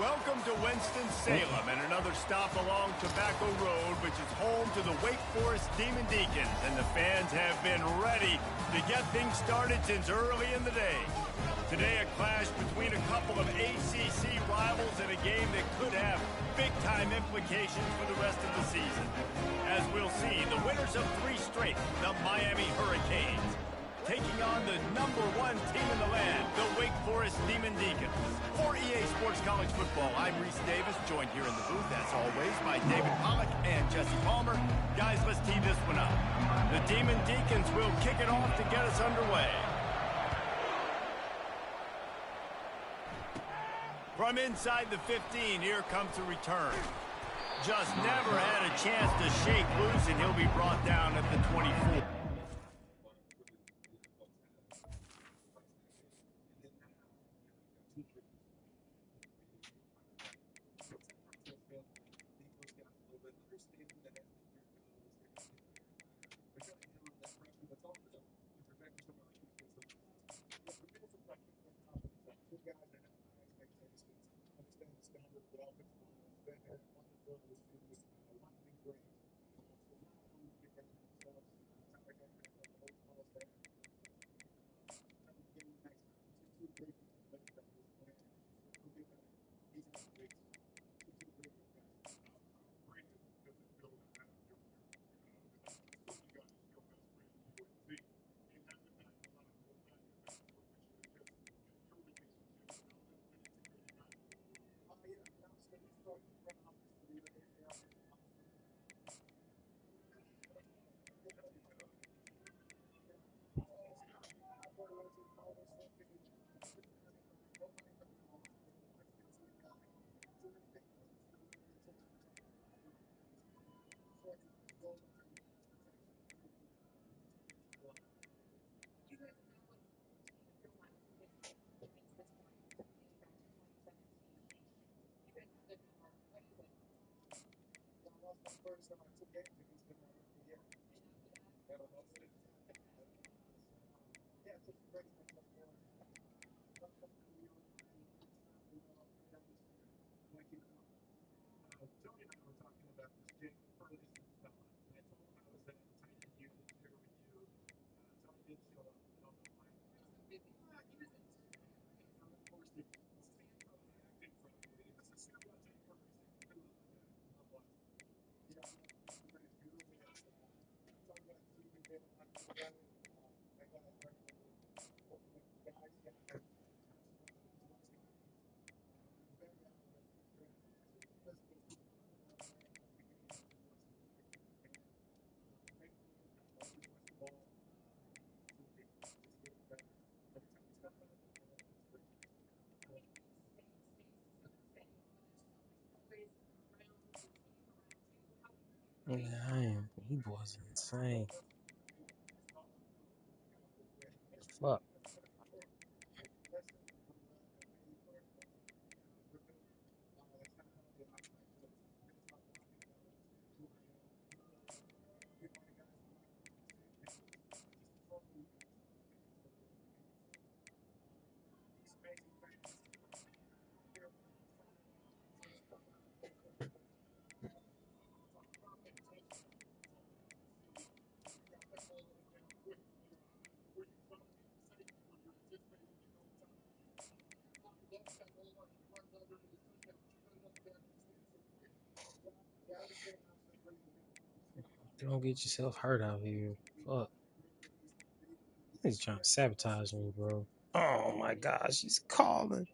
Welcome to Winston-Salem and another stop along Tobacco Road, which is home to the Wake Forest Demon Deacons, and the fans have been ready to get things started since early in the day. Today, a clash between a couple of ACC rivals in a game that could have big-time implications for the rest of the season. As we'll see, the winners of 3 straight, the Miami Hurricanes, taking on the #1 team in the land, the Wake Forest Demon Deacons. For EA Sports College Football, I'm Reese Davis, joined here in the booth, as always, by David Pollack and Jesse Palmer. Guys, let's tee this one up. The Demon Deacons will kick it off to get us underway. From inside the 15, here comes the return. Just never had a chance to shake loose, and he'll be brought down at the 24. Man, he was insane. Fuck. Don't get yourself hurt out here. Fuck. He's trying to sabotage me, bro. Oh my gosh, he's calling.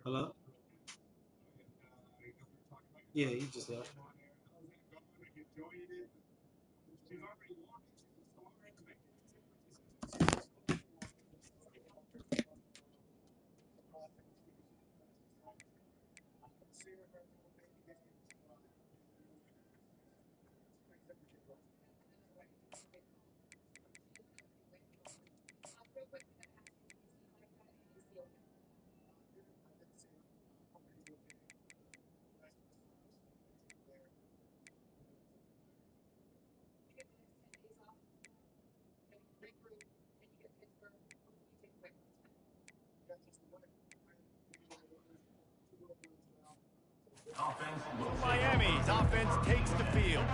Hello? Yeah, he just left. Miami's offense takes the field.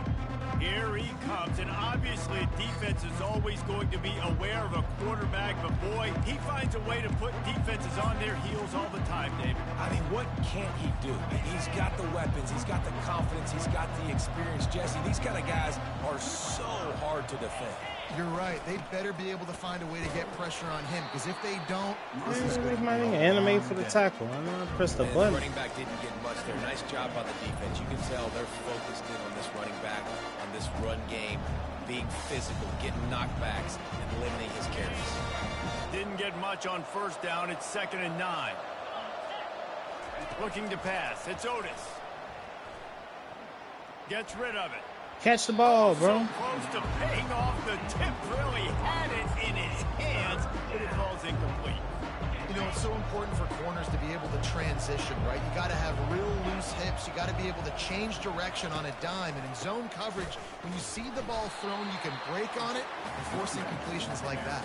Here he comes, and obviously defense is always going to be aware of a quarterback, but boy, he finds a way to put defenses on their heels all the time, David. I mean, what can't he do? He's got the weapons, he's got the confidence, he's got the experience. Jesse, these kind of guys are so hard to defend. You're right. They better be able to find a way to get pressure on him, because if they don't, this is This going might to be be anime for the tackle. I'm gonna press the And button. the running back didn't get much there. Nice job on the defense. You can tell they're focused in on this running back, on this run game, being physical, getting knockbacks, and limiting his carries. Didn't get much on first down. It's 2nd and 9. Looking to pass. It's Otis. Gets rid of it. Catch the ball, bro. So close to paying off the tip. Really had it in his hands, but it falls incomplete. You know, it's so important for corners to be able to transition, right? You got to have real loose hips. You got to be able to change direction on a dime. And in zone coverage, when you see the ball thrown, you can break on it and force incompletions like that.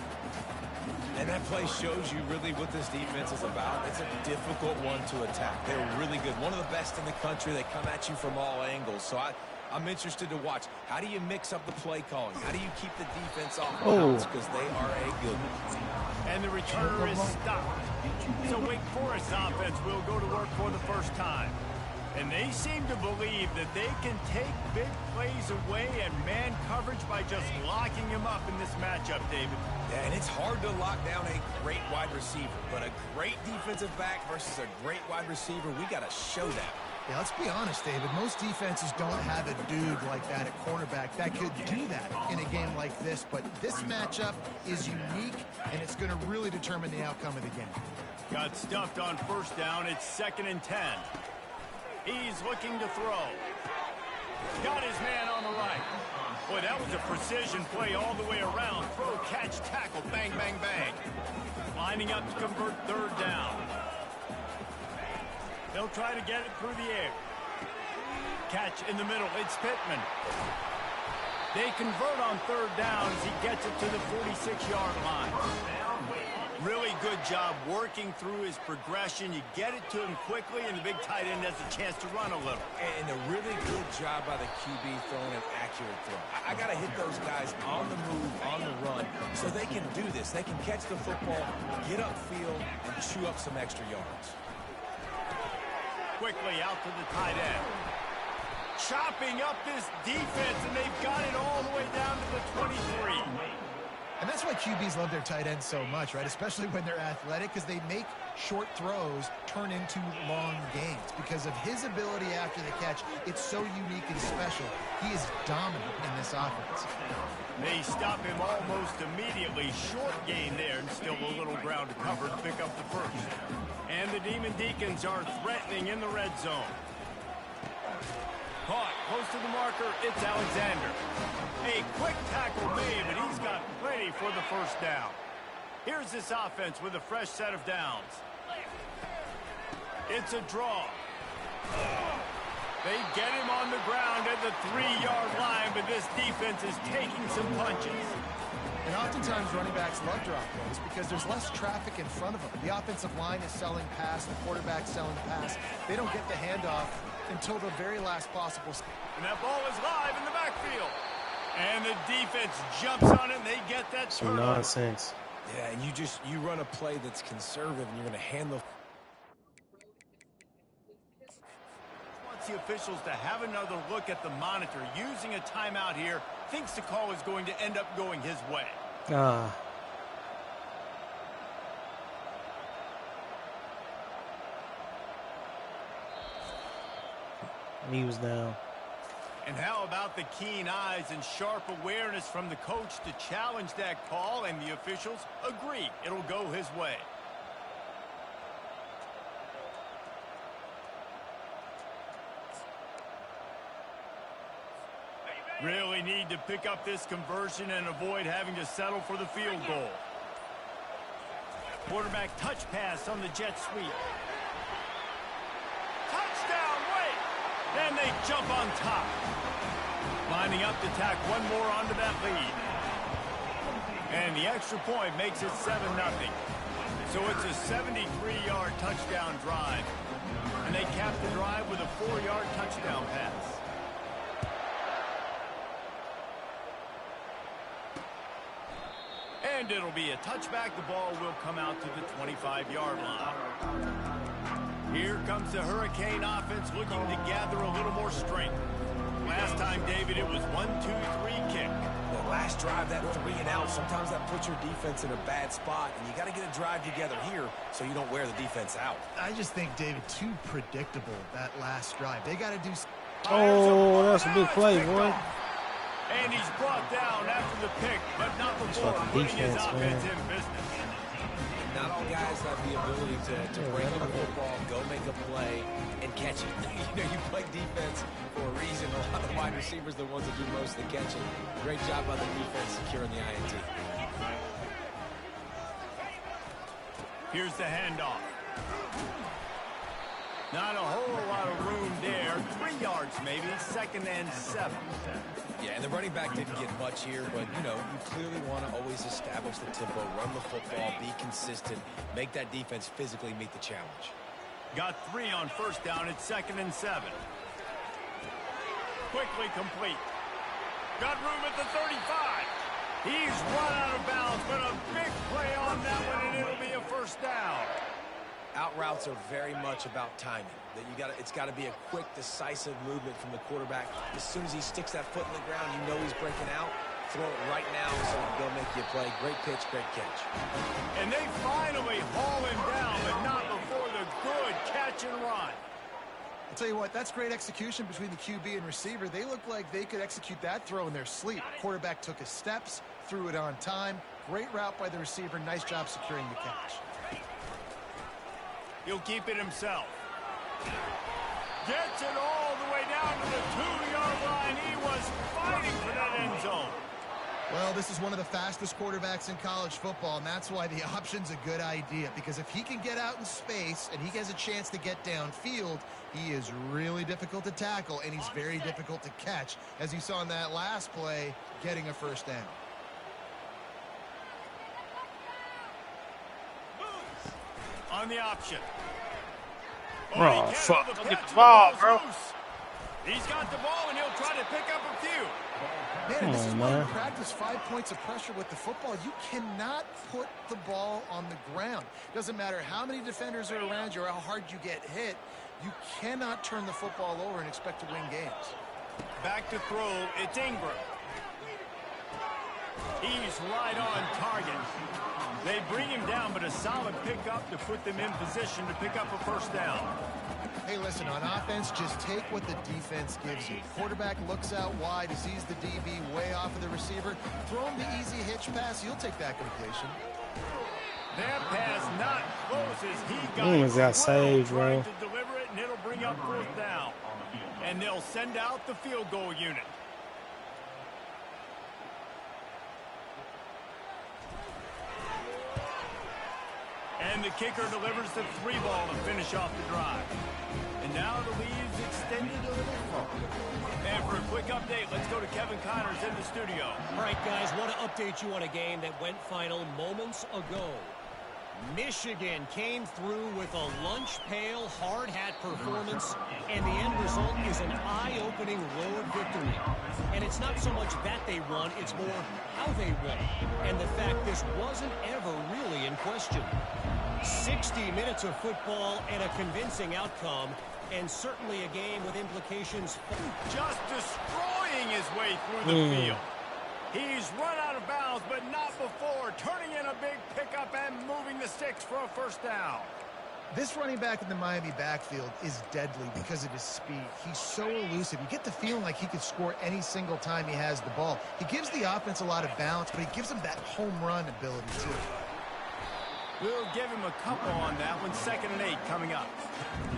And that play shows you really what this defense is about. It's a difficult one to attack. They're really good. One of the best in the country. They come at you from all angles. So I'm interested to watch. How do you mix up the play calling? How do you keep the defense off balance? Because they are a good one. And the returner is stopped. So Wake Forest offense will go to work for the first time. And they seem to believe that they can take big plays away and man coverage by just locking him up in this matchup, David. Yeah, and it's hard to lock down a great wide receiver. But a great defensive back versus a great wide receiver, we got to show that. Yeah, let's be honest, David. Most defenses don't have a dude like that at cornerback that could do that in a game like this. But this matchup is unique, and it's going to really determine the outcome of the game. Got stuffed on first down. It's 2nd and 10. He's looking to throw. Got his man on the right. Boy, that was a precision play all the way around. Throw, catch, tackle, bang, bang, bang. Lining up to convert 3rd down. They'll try to get it through the air. Catch in the middle. It's Pittman. They convert on 3rd down as he gets it to the 46-yard line. Really good job working through his progression. You get it to him quickly, and the big tight end has a chance to run a little. And a really good job by the QB throwing an accurate throw. I got to hit those guys on the move, on the run, so they can do this. They can catch the football, get upfield, and chew up some extra yards. Quickly out to the tight end. Chopping up this defense, and they've got it all the way down to the 23. And that's why QBs love their tight ends so much, right? Especially when they're athletic, because they make short throws turn into long gains. Because of his ability after the catch, it's so unique and special. He is dominant in this offense. They stop him almost immediately. Short gain there, and still a little ground to cover to pick up the first. And the Demon Deacons are threatening in the red zone. Caught close to the marker. It's Alexander. A quick tackle made, but he's got plenty for the first down. Here's this offense with a fresh set of downs. It's a draw. They get him on the ground at the 3-yard line, but this defense is taking some punches. And oftentimes running backs love drop plays because there's less traffic in front of them. The offensive line is selling pass, the quarterback's selling pass. They don't get the handoff until the very last possible. And that ball is live in the backfield. And the defense jumps on it, and they get that Some nonsense. Yeah, and you run a play that's conservative, and you're going to handle. Wants the officials to have another look at the monitor. Using a timeout here, thinks the call is going to end up going his way. He was down. And how about the keen eyes and sharp awareness from the coach to challenge that call, and the officials agree it'll go his way. Really need to pick up this conversion and avoid having to settle for the field goal. Quarterback touch pass on the jet sweep. Touchdown, Wake! Then they jump on top. Lining up to tack one more onto that lead. And the extra point makes it 7-0. So it's a 73-yard touchdown drive. And they cap the drive with a 4-yard And it'll be a touchback. The ball will come out to the 25-yard line. Here comes the Hurricane offense looking to gather a little more strength. Last time, David, it was 1-2-3 kick. The last drive, that 3 and out, sometimes that puts your defense in a bad spot, and you got to get a drive together here so you don't wear the defense out. I just think, David, too predictable, that last drive. They got to do... Oh, that's a big play, boy. And he's brought down after the pick, but not before putting his offense in business. Not all guys have the ability to break up a football, go make a play, and catch it. You play defense for a reason. A lot of wide receivers are the ones that do most of the catching. Great job by the defense securing the INT. Here's the handoff. Not a whole lot of room there. 3 yards maybe, 2nd and 7. Yeah, and the running back didn't get much here, but, you clearly want to always establish the tempo, run the football, be consistent, make that defense physically meet the challenge. Got 3 on 1st down. It's 2nd and 7. Quickly complete. Got room at the 35. He's run out of bounds, but a big play on that one, and it'll be a 1st down. Out routes are very much about timing. It's got to be a quick, decisive movement from the quarterback. As soon as he sticks that foot in the ground, you know he's breaking out. Throw it right now so he can go make you a play. Great pitch, great catch. And they finally haul him down, but not before the good catch and run. I'll tell you what, that's great execution between the QB and receiver. They look like they could execute that throw in their sleep. Quarterback took his steps, threw it on time. Great route by the receiver. Nice job securing the catch. He'll keep it himself. Gets it all the way down to the 2-yard line. He was fighting for that end zone. Well, this is one of the fastest quarterbacks in college football, and that's why the option's a good idea. Because if he can get out in space and he has a chance to get downfield, he is really difficult to tackle, and he's very difficult to catch. As you saw in that last play, getting a 1st down. On the option. Oh, fuck. Look at the ball, bro. He's got the ball, and he'll try to pick up a few. Man, this is why you practice 5 points of pressure with the football. You cannot put the ball on the ground. Doesn't matter how many defenders are around you or how hard you get hit. You cannot turn the football over and expect to win games. Back to throw. It's Ingram. He's right on target. They bring him down, but a solid pickup to put them in position to pick up a 1st down. Hey, listen, on offense, just take what the defense gives you. Quarterback looks out wide, he sees the DB way off of the receiver. Throw him the easy hitch pass, you'll take that completion. That pass not close as he got saved, bro. To deliver it, and it'll bring up 4th down. And they'll send out the field goal unit. And the kicker delivers the 3 ball to finish off the drive. And now the lead's extended a little further. And for a quick update, let's go to Kevin Connors in the studio. All right, guys, want to update you on a game that went final moments ago. Michigan came through with a lunch pail hard hat performance, and the end result is an eye-opening road victory. And it's not so much that they won, it's more how they won, and the fact this wasn't ever really in question. 60 minutes of football and a convincing outcome, and certainly a game with implications. Just destroying his way through the field. He's run out of bounds, but not before, turning in a big pickup and moving the sticks for a 1st down. This running back in the Miami backfield is deadly because of his speed. He's so elusive. You get the feeling like he could score any single time he has the ball. He gives the offense a lot of balance, but he gives them that home run ability, too. We'll give him a couple on that one. 2nd and 8 coming up.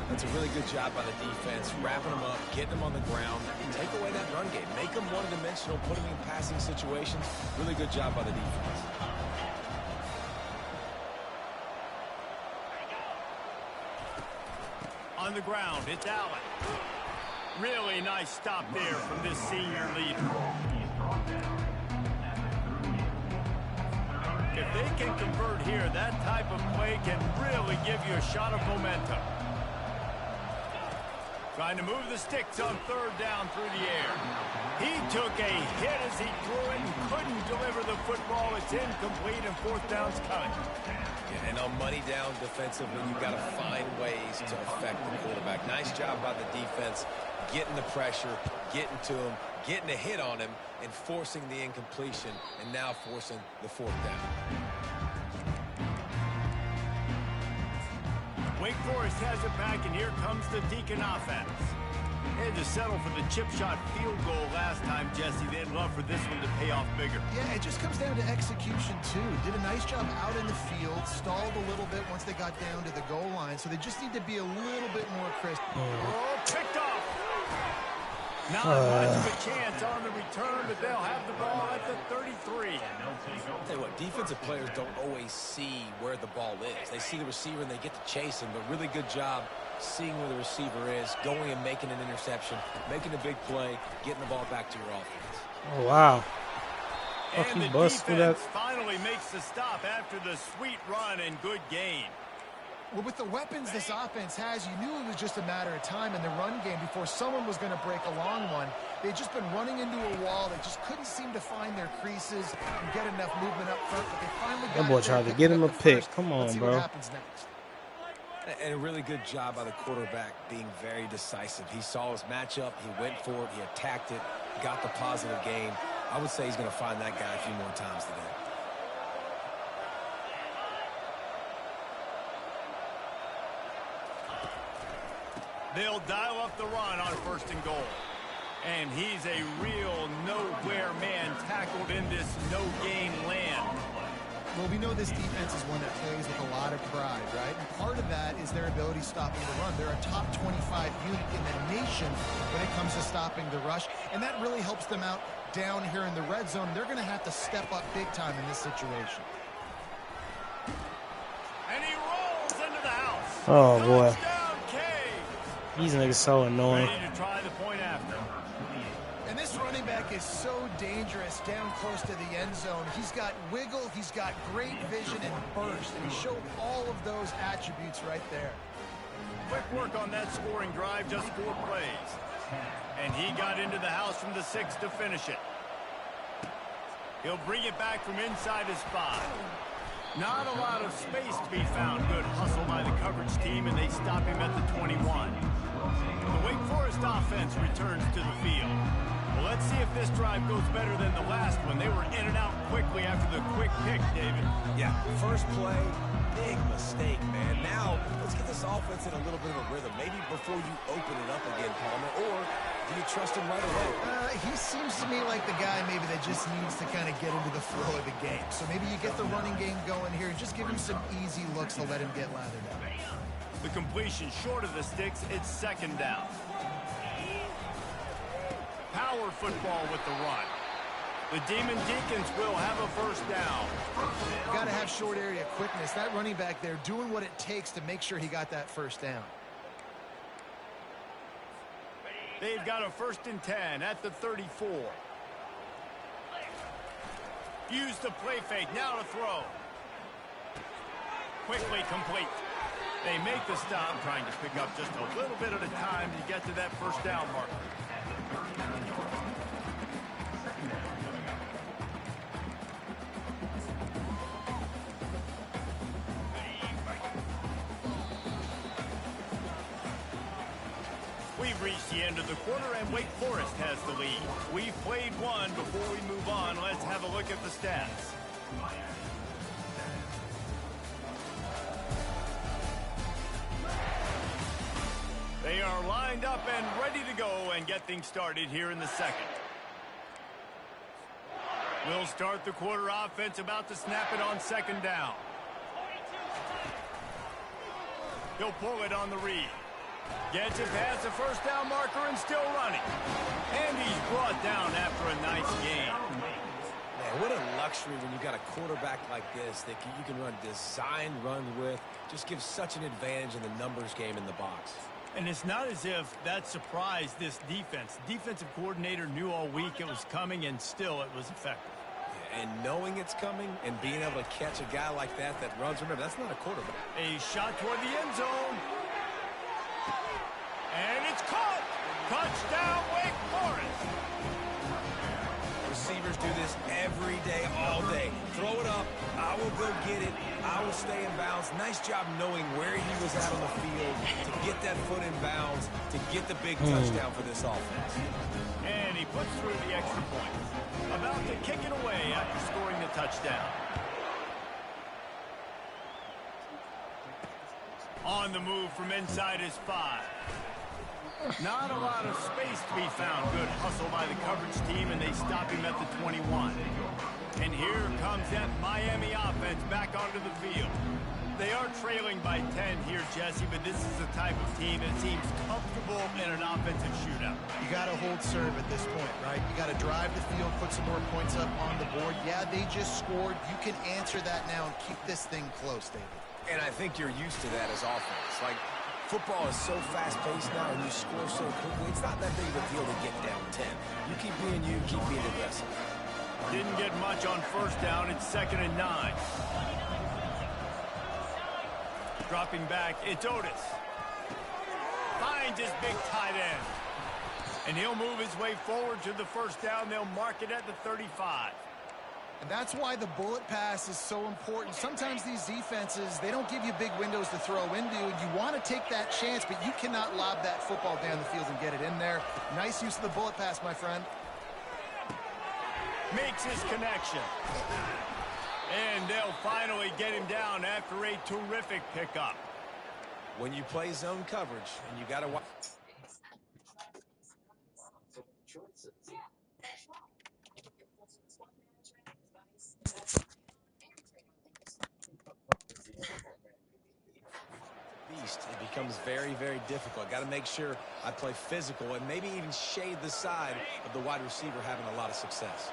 That's a really good job by the defense, wrapping them up, getting them on the ground. Take away that run game. Make them one-dimensional, put them in passing situations. Really good job by the defense. On the ground, it's Allen. Really nice stop there from this senior leader. If they can convert here, that type of play can really give you a shot of momentum. Trying to move the sticks on third down through the air. He took a hit as he threw it and couldn't deliver the football. It's incomplete and fourth down's coming. Yeah, and on money down defensively, you've got to find ways to affect the quarterback. Nice job by the defense, getting the pressure, getting to him, getting a hit on him, and forcing the incompletion, and now forcing the fourth down. Wake Forest has it back, and here comes the Deacon offense. They had to settle for the chip shot field goal last time, Jesse. They'd love for this one to pay off bigger. Yeah, it just comes down to execution, too. Did a nice job out in the field, stalled a little bit once they got down to the goal line, so they just need to be a little bit more crisp. Oh, picked off. Not much of a chance on the return, but they'll have the ball at the 33. I'll tell you what, defensive players don't always see where the ball is. They see the receiver and they get to chase him, but really good job seeing where the receiver is, going and making an interception, making a big play, getting the ball back to your offense. Oh, wow. And the defense finally makes the stop after the sweet run and good gain. Well, with the weapons this offense has, you knew it was just a matter of time in the run game before someone was going to break a long one. They'd just been running into a wall. They just couldn't seem to find their creases and get enough movement up front, but they finally got that boy tried to get him a pick. Come on, Let's see bro. what happens next. And a really good job by the quarterback being very decisive. He saw his matchup, he went for it, he attacked it, got the positive gain. I would say he's going to find that guy a few more times today. They'll dial up the run on first and goal. And he's a real nowhere man tackled in this no-gain land. Well, we know this defense is one that plays with a lot of pride, right? And part of that is their ability stopping the run. They're a top 25 unit in the nation when it comes to stopping the rush, and that really helps them out down here in the red zone. They're going to have to step up big time in this situation. And he rolls into the house. Oh, boy. Touchdown, K. These niggas so annoying. Ready to try the point after. And this running back is so dangerous down close to the end zone. He's got wiggle, he's got great vision and burst, and he showed all of those attributes right there. Quick work on that scoring drive, just 4 plays. And he got into the house from the 6 to finish it. He'll bring it back from inside his 5. Not a lot of space to be found. Good hustle by the coverage team, and they stop him at the 21. The Wake Forest offense returns to the field. Well, let's see if this drive goes better than the last one. They were in and out quickly after the quick pick, David. Yeah, first play, big mistake, man. Now, let's get this offense in a little bit of a rhythm. Maybe before you open it up again, Palmer, or do you trust him right away? He seems to me like the guy maybe that just needs to kind of get into the flow of the game. So maybe you get the running game going here and just give him some easy looks to let him get lathered up. The completion short of the sticks, it's second down. Power football with the run. The Demon Deacons will have a first down. Got to have short area quickness. That running back there doing what it takes to make sure he got that first down. They've got a 1st and 10 at the 34. Use the play fake. Now to throw. Quickly complete. They make the stop, trying to pick up just a little bit at a time to get to that first down marker. We've reached the end of the quarter, and Wake Forest has the lead. We've played one. Before we move on, let's have a look at the stats. They are lined up and ready to go and get things started here in the second. We'll start the quarter offense, about to snap it on second down. He'll pull it on the read. Gets it past the first down marker and still running. And he's brought down after a nice gain. Man, what a luxury when you got a quarterback like this that you can run design runs with. Just gives such an advantage in the numbers game in the box. And it's not as if that surprised this defense. Defensive coordinator knew all week it was coming, and still it was effective. Yeah, and knowing it's coming and being able to catch a guy like that runs, remember, that's not a quarterback. A shot toward the end zone. And it's caught. Touchdown, Wake Forest. Receivers do this every day, all day. Throw it up. I will go get it. I will stay in bounds. Nice job knowing where he was at on the field to get that foot in bounds, to get the big touchdown for this offense. And he puts through the extra point. About to kick it away after scoring the touchdown. On the move from inside his 5. Not a lot of space to be found. Good hustle by the coverage team, and they stop him at the 21. And here comes that Miami offense back onto the field. They are trailing by 10 here, Jesse, but this is the type of team that seems comfortable in an offensive shootout. You got to hold serve at this point, right? You got to drive the field, put some more points up on the board. Yeah, they just scored. You can answer that now and keep this thing close, David. And I think you're used to that as offense. Like, football is so fast-paced now, and you score so quickly. It's not that big of a deal to get down 10. You keep being you, keep being aggressive. Didn't get much on first down. It's 2nd and 9. Dropping back, it's Otis. Finds his big tight end. And he'll move his way forward to the first down. They'll mark it at the 35. And that's why the bullet pass is so important. Sometimes these defenses, they don't give you big windows to throw into, and you want to take that chance, but you cannot lob that football down the field and get it in there. Nice use of the bullet pass, my friend. Makes his connection. And they'll finally get him down after a terrific pickup. When you play zone coverage, and you got to watch. It becomes very, very difficult. Got to make sure I play physical and maybe even shade the side of the wide receiver having a lot of success.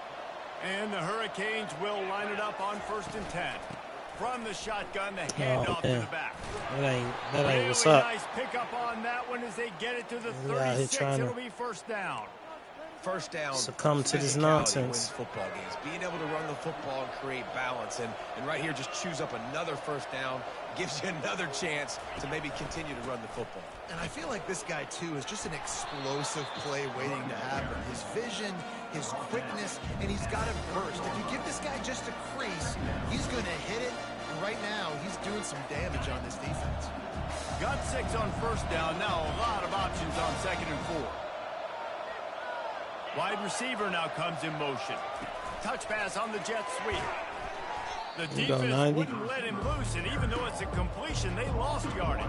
And the Hurricanes will line it up on 1st and 10. From the shotgun, the handoff to the back. That ain't what's up. Nice pickup on that one as they get it to the 36. It'll be first down. First down. Succumb to this nonsense. Football games. Being able to run the football and create balance. And right here, just choose up another first down. Gives you another chance to maybe continue to run the football. And I feel like this guy, too, is just an explosive play waiting to happen. His vision, his quickness, and he's got a burst. If you give this guy just a crease, he's going to hit it. And right now, he's doing some damage on this defense. Got 6 on first down. Now a lot of options on 2nd and 4. Wide receiver now comes in motion. Touch pass on the jet sweep. The defense wouldn't let him loose, and even though it's a completion, they lost yardage.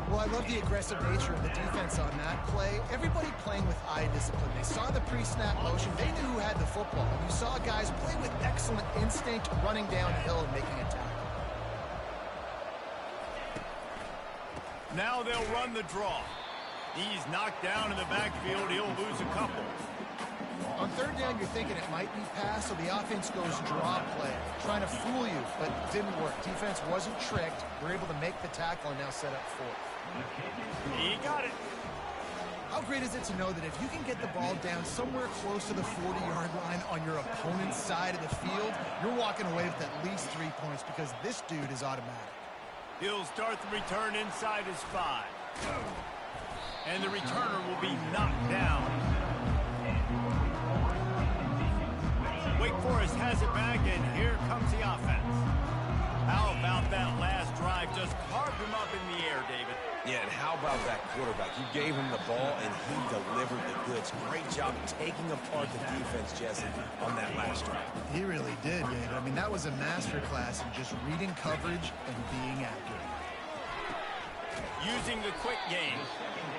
Well, I love the aggressive nature of the defense on that play. Everybody playing with eye discipline. They saw the pre-snap motion. They knew who had the football. And you saw guys play with excellent instinct, running downhill and making a tackle. Now they'll run the draw. He's knocked down in the backfield. He'll lose a couple. On 3rd down, you're thinking it might be pass, so the offense goes draw play, trying to fool you, but it didn't work. Defense wasn't tricked. We're able to make the tackle and now set up 4th. He got it. How great is it to know that if you can get the ball down somewhere close to the 40-yard line on your opponent's side of the field, you're walking away with at least 3 points because this dude is automatic. He'll start the return inside his 5. And the returner will be knocked down. Wake Forest has it back, and here comes the offense. How about that last drive? Just carved him up in the air, David. Yeah, and how about that quarterback? You gave him the ball, and he delivered the goods. Great job taking apart the defense, Jesse, on that last drive. He really did, David. I mean, that was a masterclass in just reading coverage and being accurate. Using the quick game.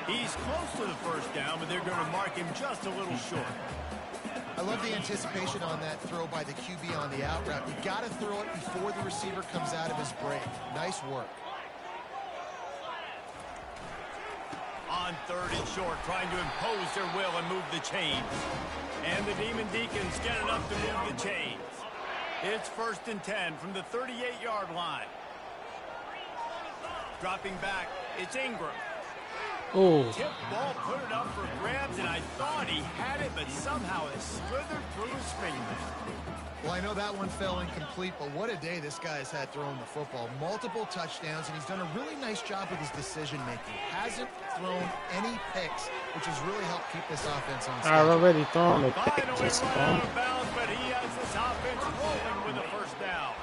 He's close to the first down, but they're going to mark him just a little short. I love the anticipation on that throw by the QB on the out route. You got to throw it before the receiver comes out of his break. Nice work. On 3rd and short, trying to impose their will and move the chains. And the Demon Deacons get enough to move the chains. It's 1st and 10 from the 38-yard line. Dropping back, it's Ingram. Oh. Tip ball, put it up for grabs, and I I thought he had it, but somehow it slithered through his fingers. Well, I know that one fell incomplete, but what a day this guy has had throwing the football. Multiple touchdowns, and he's done a really nice job with his decision-making. Hasn't thrown any picks, which has really helped keep this offense on schedule. I've already thrown a pick. Finally run out of bounds, but he has this offense rolling with a first down.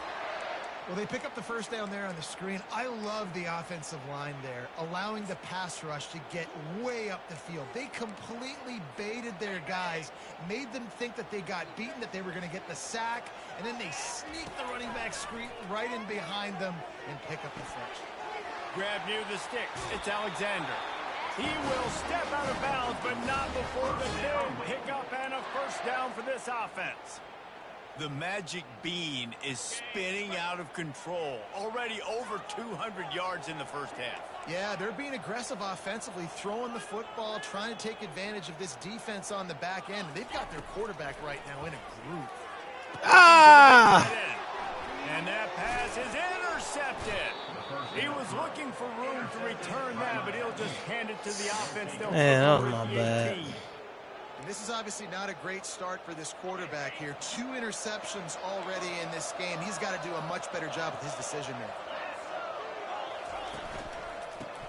Well, they pick up the first down there on the screen. I love the offensive line there, allowing the pass rush to get way up the field. They completely baited their guys, made them think that they got beaten, that they were going to get the sack, and then they sneak the running back screen right in behind them and pick up the first. Grab near the sticks. It's Alexander. He will step out of bounds, but not before the big pickup and a first down for this offense. The magic bean is spinning out of control. Already over 200 yards in the first half. Yeah, they're being aggressive offensively, throwing the football, trying to take advantage of this defense on the back end. They've got their quarterback right now in a groove. Ah! And that pass is intercepted. He was looking for room to return that, but he'll just hand it to the offense. Man, that was my bad. And this is obviously not a great start for this quarterback here. 2 interceptions already in this game. He's got to do a much better job with his decision making.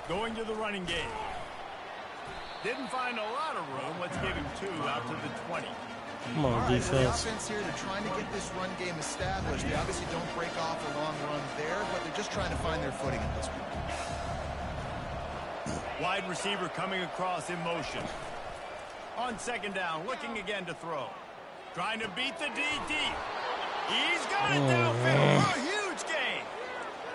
Going to the running game. Didn't find a lot of room. Let's give him 2 out to the 20. Come on, defense. Well, the offense here, they're trying to get this run game established. They obviously don't break off a long run there, but they're just trying to find their footing at this point. Wide receiver coming across in motion. On second down, looking again to throw. Trying to beat the DT. He's got it downfield for a huge gain.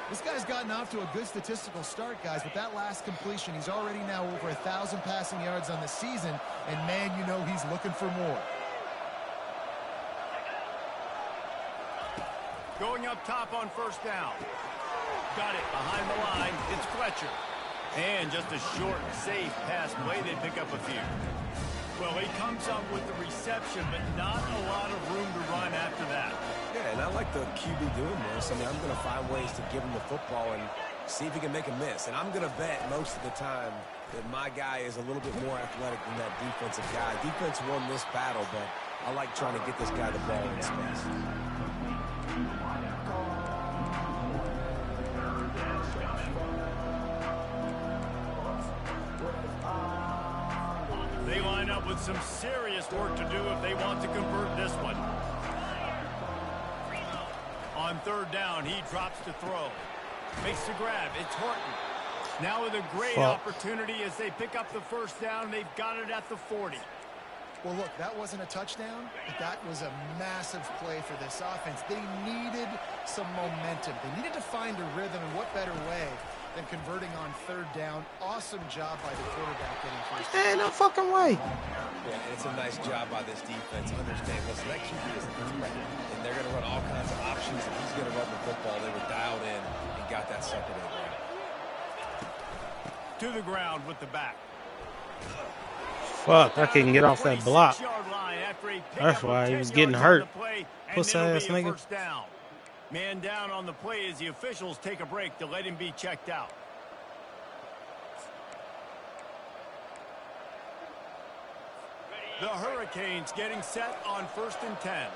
This guy's gotten off to a good statistical start, guys. With that last completion, he's already now over 1,000 passing yards on the season. And, man, you know he's looking for more. Going up top on first down. Got it behind the line. It's Fletcher. And just a short, safe pass play. They pick up a few. Well, he comes up with the reception, but not a lot of room to run after that. Yeah, and I like the QB doing this. I mean, I'm going to find ways to give him the football and see if he can make a miss. And I'm going to bet most of the time that my guy is a little bit more athletic than that defensive guy. Defense won this battle, but I like trying to get this guy the ball in space. They line up with some serious work to do if they want to convert this one. On third down, he drops to throw. Makes the grab. It's Horton. Now with a great opportunity as they pick up the first down. They've got it at the 40. Well, look, that wasn't a touchdown, but that was a massive play for this offense. They needed some momentum. They needed to find a rhythm, and what better way than converting on third down. Awesome job by the quarterback getting first down. Hey, no fucking way. Yeah, it's a nice job by this defense. Understand, listen, that QB is a threat, and they're going to run all kinds of options, and he's going to run the football. They were dialed in and got that sucker in there. To the ground with the back. Fuck, I couldn't get off that block. That's why he was getting hurt. Puss ass nigga. Man down on the play as the officials take a break to let him be checked out. The Hurricanes getting set on 1st and 10.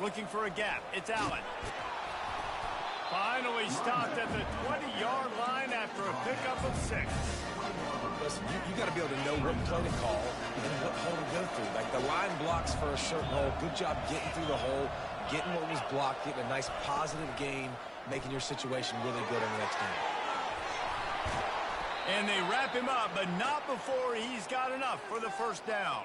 Looking for a gap. It's Allen. Finally stopped at the 20-yard line after a pickup of 6. Listen, you got to be able to know what play to call and what hole to go through. Like the line blocks for a certain hole. Good job getting through the hole, getting what was blocked, getting a nice positive gain, making your situation really good on the next game. And they wrap him up, but not before he's got enough for the first down.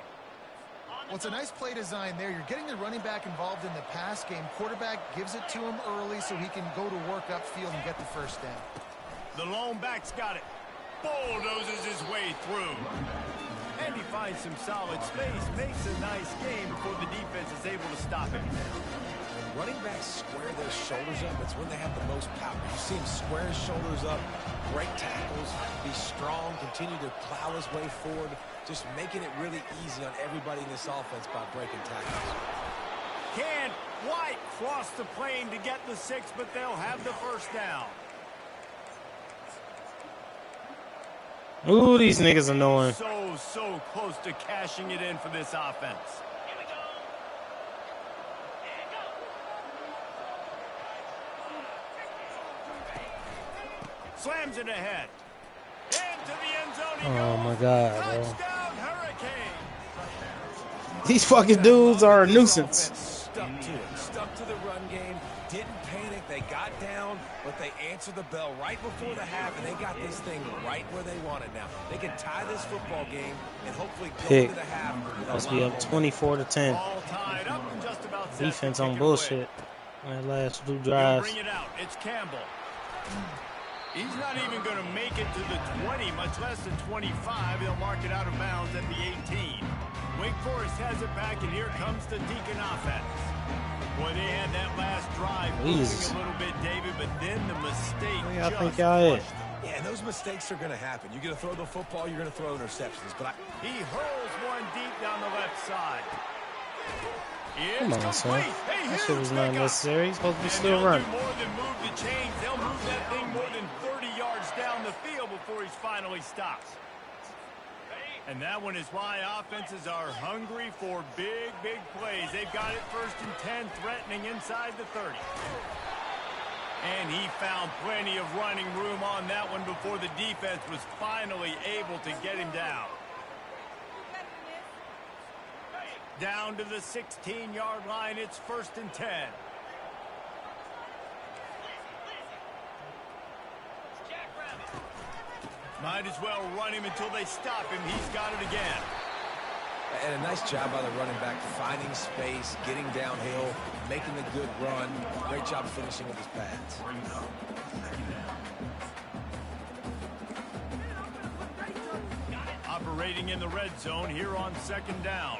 Well, it's a nice play design there. You're getting the running back involved in the pass game. Quarterback gives it to him early so he can go to work upfield and get the first down. The lone back's got it. Bulldozes his way through. And he finds some solid space. Makes a nice game before the defense is able to stop him. When running backs square their shoulders up, it's when they have the most power. You see him square his shoulders up, break tackles, be strong, continue to plow his way forward, just making it really easy on everybody in this offense by breaking tackles. Can't quite cross the plane to get the 6, but they'll have the first down. Ooh, these niggas annoying. So close to cashing it in for this offense. Slams it ahead. Into the end zone he Oh goes. my God, bro. Touchdown, Hurricane. These fucking dudes are a nuisance. Stuck to the run game, didn't panic, they got down, but they answered the bell right before the half, and they got this thing right where they want it now. They can tie this football game and hopefully go Pick. into the half. Must be up 24-10. All tied up and just about set Defense to on kick it bullshit. away. That last 2 He'll drives. bring it out. It's Campbell. He's not even going to make it to the 20, much less the 25. He'll mark it out of bounds at the 18. Wake Forest has it back, and here comes the Deacon offense. Boy, they had that last drive moving a little bit, David, but then the mistake I think just y'all pushed them. Yeah, and those mistakes are going to happen. You're going to throw the football, you're going to throw interceptions. But He hurls one deep down the left side. Come on, son. That shit was not necessary. He's supposed to be still running. They'll do more than move the chains. They'll move that thing more than 30 yards down the field before he finally stops. And that one is why offenses are hungry for big, big plays. They've got it 1st and 10, threatening inside the 30. And he found plenty of running room on that one before the defense was finally able to get him down. Down to the 16-yard line. It's 1st and 10. Might as well run him until they stop him. He's got it again. And a nice job by the running back, finding space, getting downhill, making a good run. Great job finishing with his pads. Operating in the red zone here on 2nd down.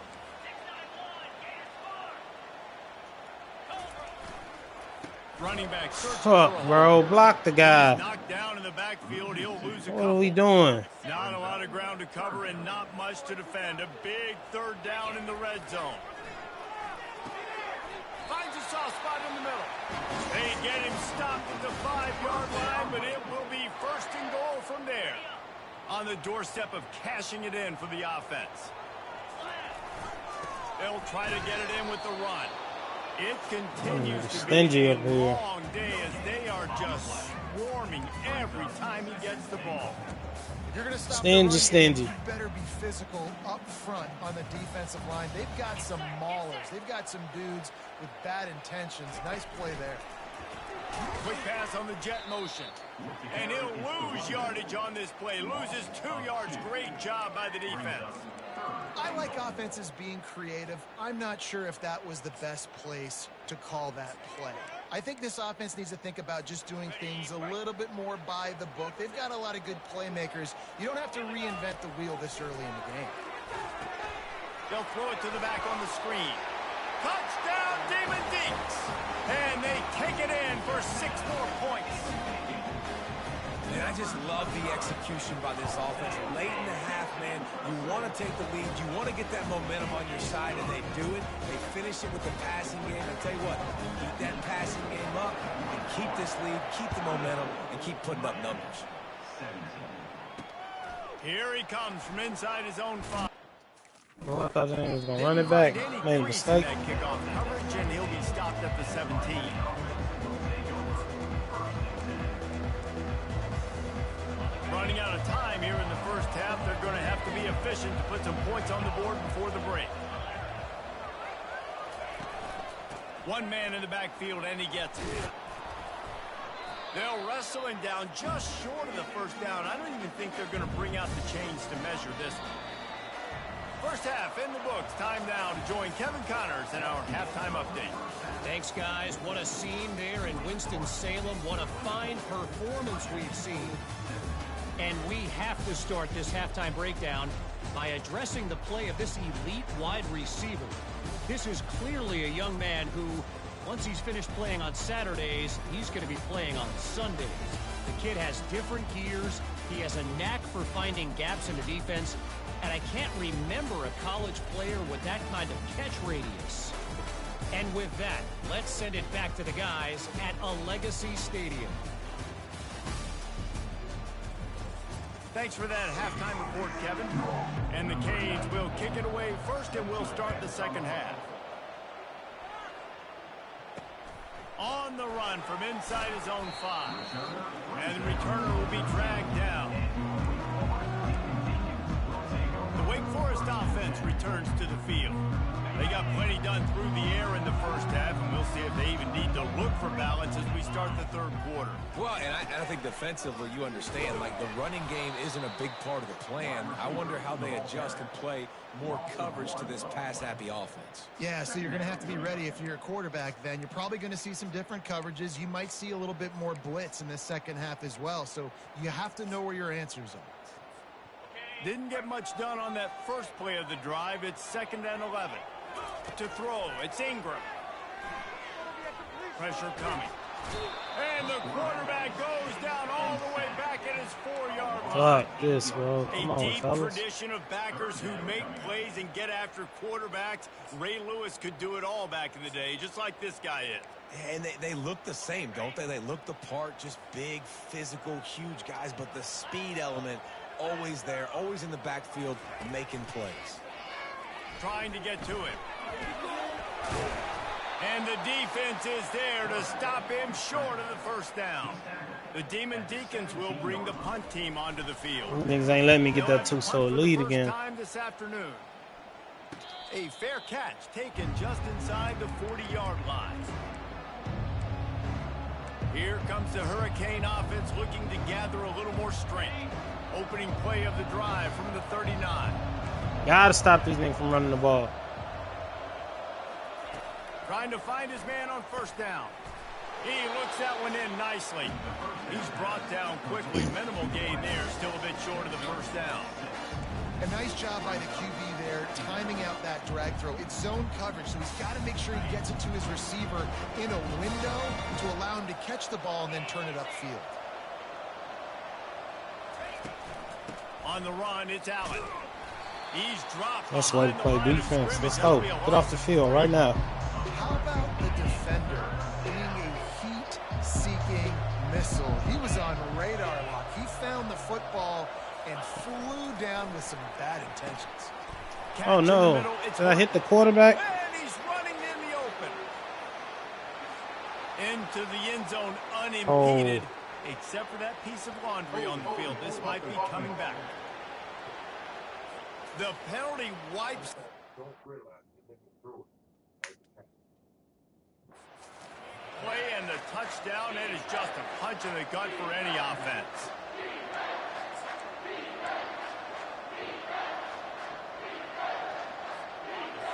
Running back. Fuck, bro. Block the guy. Knocked down in the backfield. He'll lose a What couple. are we doing? Not a lot of ground to cover and not much to defend. A big 3rd down in the red zone. Finds a soft spot in the middle. They get him stopped at the 5-yard line, but it will be 1st and goal from there. On the doorstep of cashing it in for the offense. They'll try to get it in with the run. It continues to be a long day as they are just swarming every time he gets the ball. If you're going to stop Stingy. you better be physical up front on the defensive line. They've got some maulers. They've got some dudes with bad intentions. Nice play there. Quick pass on the jet motion. And he'll lose yardage on this play. Loses 2 yards. Great job by the defense. I like offenses being creative. I'm not sure if that was the best place to call that play. I think this offense needs to think about just doing things a little bit more by the book. They've got a lot of good playmakers. You don't have to reinvent the wheel this early in the game. They'll throw it to the back on the screen. Touchdown, Demon Deeks! And they take it in for 6 more points. And I just love the execution by this offense. Late in the half, man, you want to take the lead. You want to get that momentum on your side, and they do it. They finish it with the passing game. I tell you what, keep that passing game up and keep this lead, keep the momentum, and keep putting up numbers. Here he comes from inside his own 5. Well, I thought he was going to run it back. Made a mistake. Kickoff coverage, and he'll be stopped at the 17. Running out of time here in the 1st half. They're going to have to be efficient to put some points on the board before the break. One man in the backfield, and he gets it. They'll wrestle him down just short of the 1st down. I don't even think they're going to bring out the chains to measure this one. 1st half in the books. Time now to join Kevin Connors in our halftime update. Thanks, guys. What a scene there in Winston-Salem. What a fine performance we've seen. And we have to start this halftime breakdown by addressing the play of this elite wide receiver. This is clearly a young man who, once he's finished playing on Saturdays, he's going to be playing on Sundays. The kid has different gears. He has a knack for finding gaps in the defense. And I can't remember a college player with that kind of catch radius. And with that, let's send it back to the guys at a Legacy Stadium. Thanks for that halftime report, Kevin. And the Canes will kick it away first, and we'll start the second half. On the run from inside his own 5. And the returner will be dragged down. The Wake Forest offense returns to the field. They got plenty done through the air in the first half, and we'll see if they even need to look for balance as we start the third quarter. Well, and I think defensively, you understand, like, the running game isn't a big part of the plan. I wonder how they adjust and play more coverage to this pass-happy offense. Yeah, so you're going to have to be ready if you're a quarterback then. You're probably going to see some different coverages. You might see a little bit more blitz in the second half as well, so you have to know where your answers are. Didn't get much done on that first play of the drive. It's 2nd and 11. To throw, it's Ingram. Pressure coming. And the quarterback goes down all the way back at his 4-yard line. Fuck this, bro. Come A on, deep fellas. tradition of backers who make plays and get after quarterbacks. Ray Lewis could do it all back in the day, just like this guy is. And they look the same, don't they? They look the part, just big, physical, huge guys, but the speed element always there, always in the backfield, making plays. Trying to get to him. And the defense is there to stop him short of the first down. The Demon Deacons will bring the punt team onto the field. Niggas ain't letting me get that 2-score lead again. Time this afternoon. A fair catch taken just inside the 40-yard line. Here comes the Hurricane offense looking to gather a little more strength. Opening play of the drive from the 39. Gotta stop these niggas from running the ball. Trying to find his man on first down. He looks that one in nicely. He's brought down quickly. Minimal gain there. Still a bit short of the first down. A nice job by the QB there, timing out that drag throw. It's zone coverage, so he's got to make sure he gets it to his receiver in a window to allow him to catch the ball and then turn it upfield. On the run, it's Allen. He's dropped. That's the way to play defense. Let's go. Get off the field right now. How about the defender being a heat-seeking missile? He was on radar lock. He found the football and flew down with some bad intentions. Oh, no. Did I hit the quarterback? And he's running in the open. Into the end zone unimpeded. Except for that piece of laundry on the field. This might be coming back. The penalty wipes. Play and the touchdown. It is just a punch in the gut for any offense.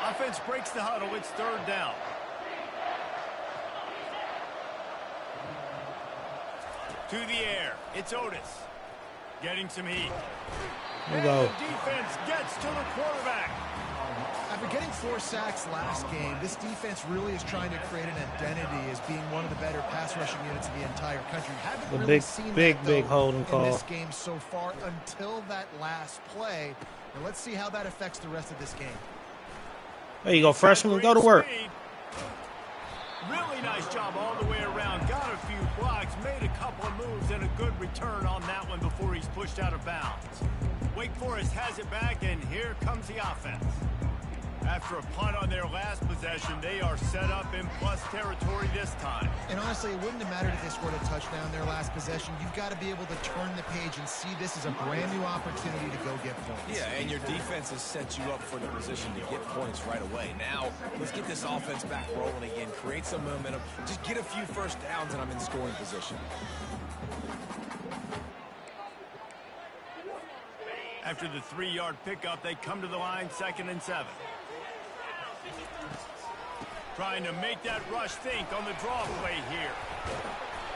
Offense breaks the huddle. It's 3rd down. To the air. It's Otis. Getting some heat. Here we go. The defense gets to the quarterback. After getting 4 sacks last game, this defense really is trying to create an identity as being one of the better pass rushing units in the entire country. Haven't The really seen big holding in call this game so far until that last play. And let's see how that affects the rest of this game. There you go, freshman. Go to work. Really nice job all the way around. Got a few blocks, made a couple of moves, and a good return on that one before he's pushed out of bounds. Wake Forest has it back, and here comes the offense. After a punt on their last possession, they are set up in plus territory this time. And honestly, it wouldn't have mattered if they scored a touchdown their last possession. You've got to be able to turn the page and see this as a brand new opportunity to go get points. Yeah, and your defense has set you up for the position to get points right away. Now, let's get this offense back rolling again, create some momentum, just get a few first downs, and I'm in scoring position. After the 3-yard pickup, they come to the line, 2nd and 7. Trying to make that rush think on the draw play here.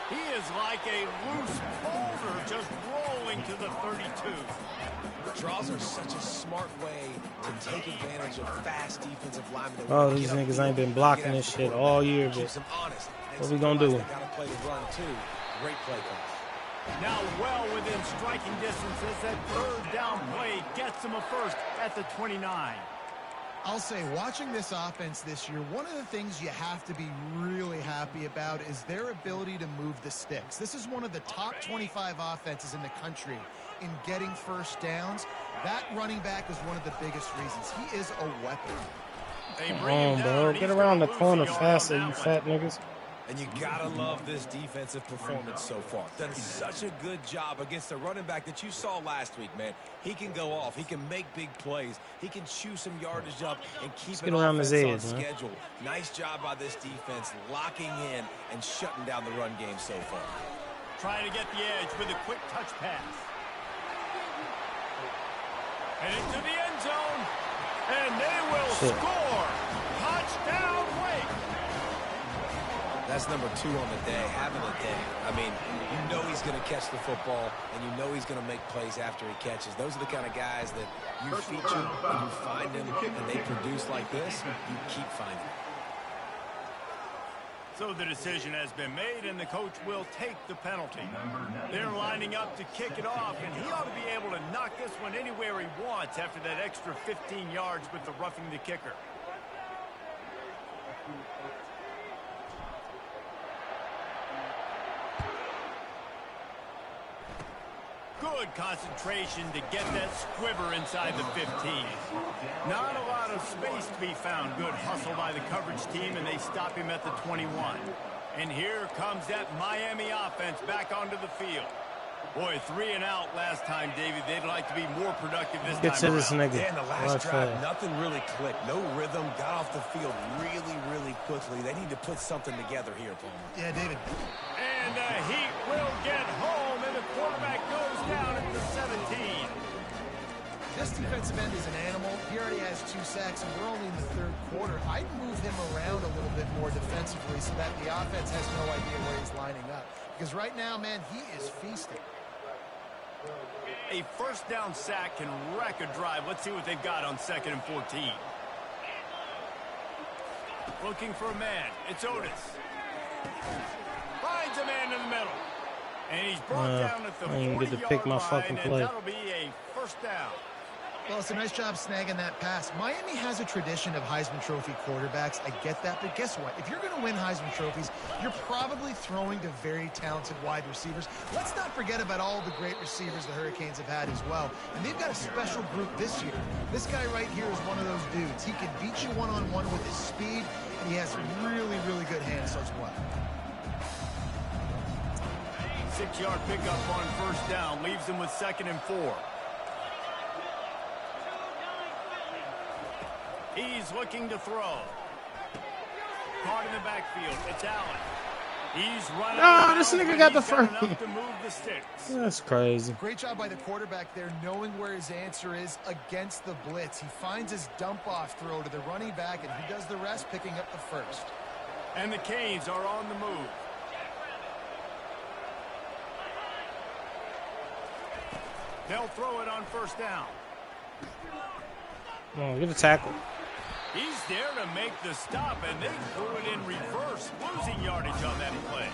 He is like a loose boulder just rolling to the 32. Draws are such a smart way to take advantage of fast defensive linemen. Oh, these niggas ain't been blocking this shit all year, but what we gonna do? Got to play the run too. Great play call. Now well within striking distances, that 3rd down play gets them a first at the 29. I'll say, watching this offense this year, one of the things you have to be really happy about is their ability to move the sticks. This is one of the top 25 offenses in the country in getting first downs, that running back is one of the biggest reasons. He is a weapon. Come on, bro. Get around the corner faster, you fat niggas. And you gotta love this defensive performance so far. Done such a good job against the running back that you saw last week, man. He can go off. He can make big plays. He can chew some yardage up and keep it around his edge, on schedule. Nice job by this defense locking in and shutting down the run game so far. Trying to get the edge with a quick touch pass. And into the end zone. And they will score. Touchdown, Wake. That's number 2 on the day, having a day. I mean, you know he's going to catch the football, and you know he's going to make plays after he catches. Those are the kind of guys that you feature, and you find them, and they produce like this, you keep finding them. So the decision has been made, and the coach will take the penalty. They're lining up to kick it off, and he ought to be able to knock this one anywhere he wants after that extra 15 yards with the roughing the kicker. Good concentration to get that squiver inside the 15. Not a lot of space to be found. Good hustle by the coverage team, and they stop him at the 21. And here comes that Miami offense back onto the field. Boy, 3 and out last time, Davey. They'd like to be more productive this Get time to this around. nigga. Yeah, in the last drive, nothing really clicked. No rhythm. Got off the field really, really quickly. They need to put something together here, Palmer. Yeah, David. And the Heat will get home, and the quarterback goes down at the 17. This defensive end is an animal. He already has 2 sacks, and we're only in the 3rd quarter. I'd move him around a little bit more defensively so that the offense has no idea where he's lining up. Because right now, man, he is feasting. A first down sack can wreck a drive. Let's see what they've got on 2nd and 14. Looking for a man. It's Otis. Finds a man in the middle. And he's brought down at the 40-yard line, and that'll be a first down. Well, it's a nice job snagging that pass. Miami has a tradition of Heisman Trophy quarterbacks. I get that, but guess what? If you're going to win Heisman Trophies, you're probably throwing to very talented wide receivers. Let's not forget about all the great receivers the Hurricanes have had as well. And they've got a special group this year. This guy right here is one of those dudes. He can beat you one-on-one with his speed, and he has really, really good hands as well. 6-yard pickup on first down. Leaves him with 2nd and 4. He's looking to throw. Caught in the backfield. It's Allen. He's running. Oh, this nigga got the first. To move the sticks. That's crazy. Great job by the quarterback there, knowing where his answer is against the blitz. He finds his dump-off throw to the running back, and he does the rest, picking up the first. And the Canes are on the move. They'll throw it on first down. Oh, get a tackle. He's there to make the stop, and they threw it in reverse, losing yardage on that play.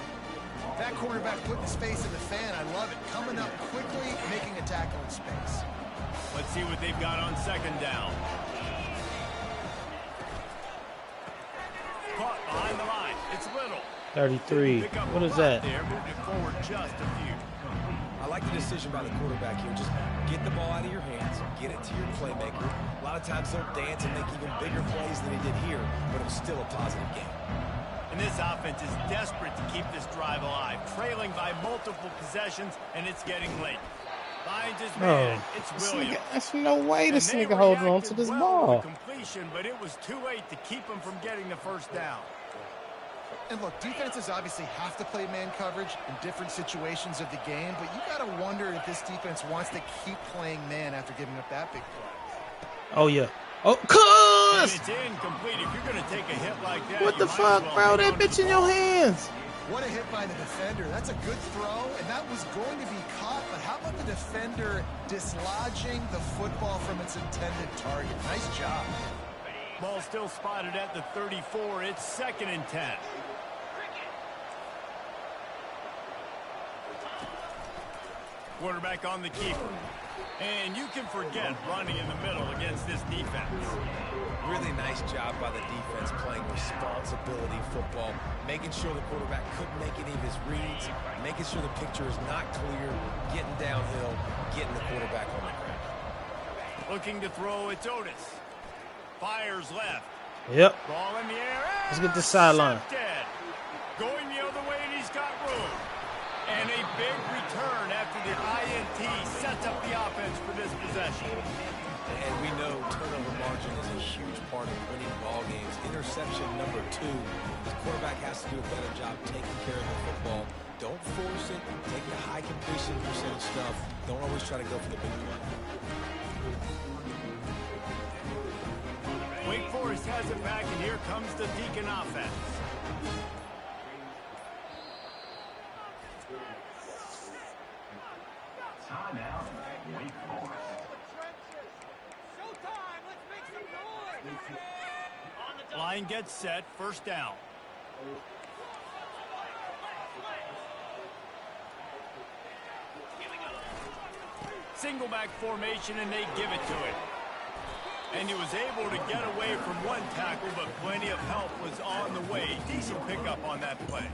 That quarterback putting space in the fan, I love it. Coming up quickly, making a tackle in space. Let's see what they've got on 2nd down. Caught behind the line. It's Little. 33. What is that? There, moved it forward just a few. I like the decision by the quarterback here. Just get the ball out of your hands, get it to your playmaker. A lot of times they'll dance and make even bigger plays than he did here, but it was still a positive game. And this offense is desperate to keep this drive alive, trailing by multiple possessions, and it's getting late. Finds his man. It's Williams. There's no way this nigga holding on to this ball. Completion, but it was too late to keep him from getting the first down. And look, defenses obviously have to play man coverage in different situations of the game, but you got to wonder if this defense wants to keep playing man after giving up that big play. Oh, yeah. Oh, cuz! It's incomplete. If you're going to take a hit like that, What the fuck, bro? That bitch in your hands. What a hit by the defender. That's a good throw, and that was going to be caught, but how about the defender dislodging the football from its intended target? Nice job. Ball still spotted at the 34. It's 2nd and 10. Quarterback on the keeper. And you can forget running in the middle against this defense. Really nice job by the defense playing responsibility football, making sure the quarterback couldn't make any of his reads, making sure the picture is not clear, getting downhill, getting the quarterback on the ground. Looking to throw, it's Otis. Fires left. Yep. Ball in the air. Let's get this sideline. Going the other way, and he's got room. And a big return after the INT sets up the offense for this possession. And we know turnover margin is a huge part of winning ball games. Interception number 2. The quarterback has to do a better job taking care of the football. Don't force it. Take the high completion percentage stuff. Don't always try to go for the big play. Wake Forest has it back, and here comes the Deacon offense. Timeout, Wake Forest. Line gets set, first down. Single back formation, and they give it to him. And he was able to get away from one tackle, but plenty of help was on the way. Decent pickup on that play.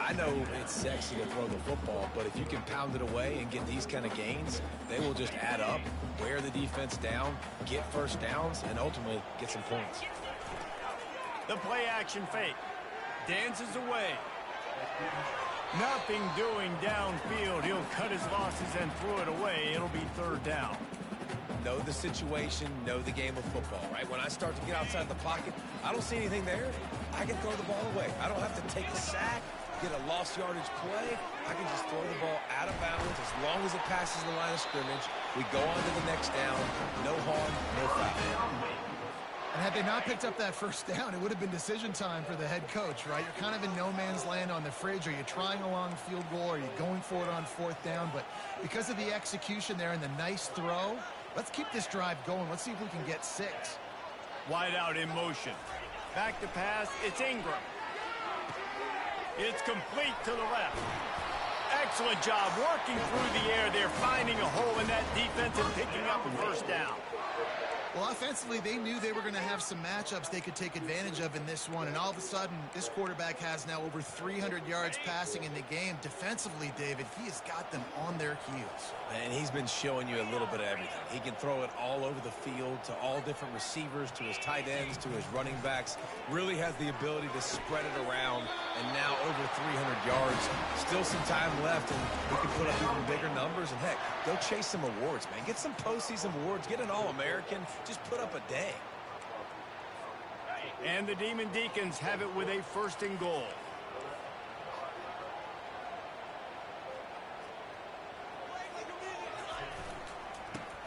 I know it's sexy to throw the football, but if you can pound it away and get these kind of gains, they will just add up, wear the defense down, get first downs, and ultimately get some points. The play action fake. Dances away. Nothing doing downfield. He'll cut his losses and throw it away. It'll be third down. Know the situation, know the game of football, right? When I start to get outside the pocket, I don't see anything there. I can throw the ball away. I don't have to take a sack, get a lost yardage play. I can just throw the ball out of bounds as long as it passes the line of scrimmage. We go on to the next down. No harm, no foul. And had they not picked up that first down, it would have been decision time for the head coach, right? You're kind of in no man's land on the fridge. Are you trying a long field goal? Are you going for it on fourth down? But because of the execution there and the nice throw, let's keep this drive going. Let's see if we can get 6. Wide out in motion. Back to pass. It's Ingram. It's complete to the left. Excellent job working through the air. They're finding a hole in that defense and picking up a first down. Well, offensively, they knew they were going to have some matchups they could take advantage of in this one. And all of a sudden, this quarterback has now over 300 yards passing in the game. Defensively, David, he has got them on their heels. And he's been showing you a little bit of everything. He can throw it all over the field to all different receivers, to his tight ends, to his running backs. Really has the ability to spread it around. And now over 300 yards. Still some time left, and he can put up even bigger numbers. And, heck, go chase some awards, man. Get some postseason awards. Get an All-American. Just put up a day. And the Demon Deacons have it with a first and goal.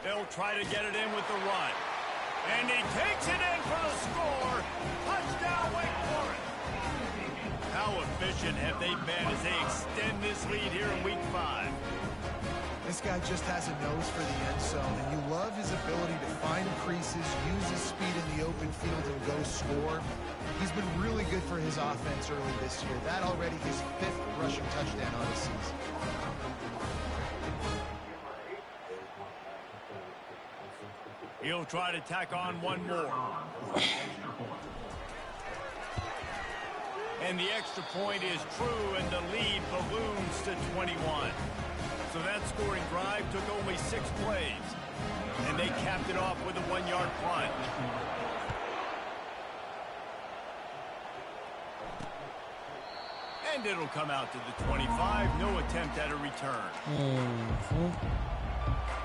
They'll try to get it in with the run. And he takes it in for the score. Touchdown, Wake Forest. How efficient have they been as they extend this lead here in Week 5? This guy just has a nose for the end zone, and you love his ability to find creases, use his speed in the open field, and go score. He's been really good for his offense early this year. That already his 5th rushing touchdown on the season. He'll try to tack on one more. And the extra point is true, and the lead balloons to 21. So that scoring drive took only 6 plays. And they capped it off with a 1-yard punt. And it'll come out to the 25. No attempt at a return.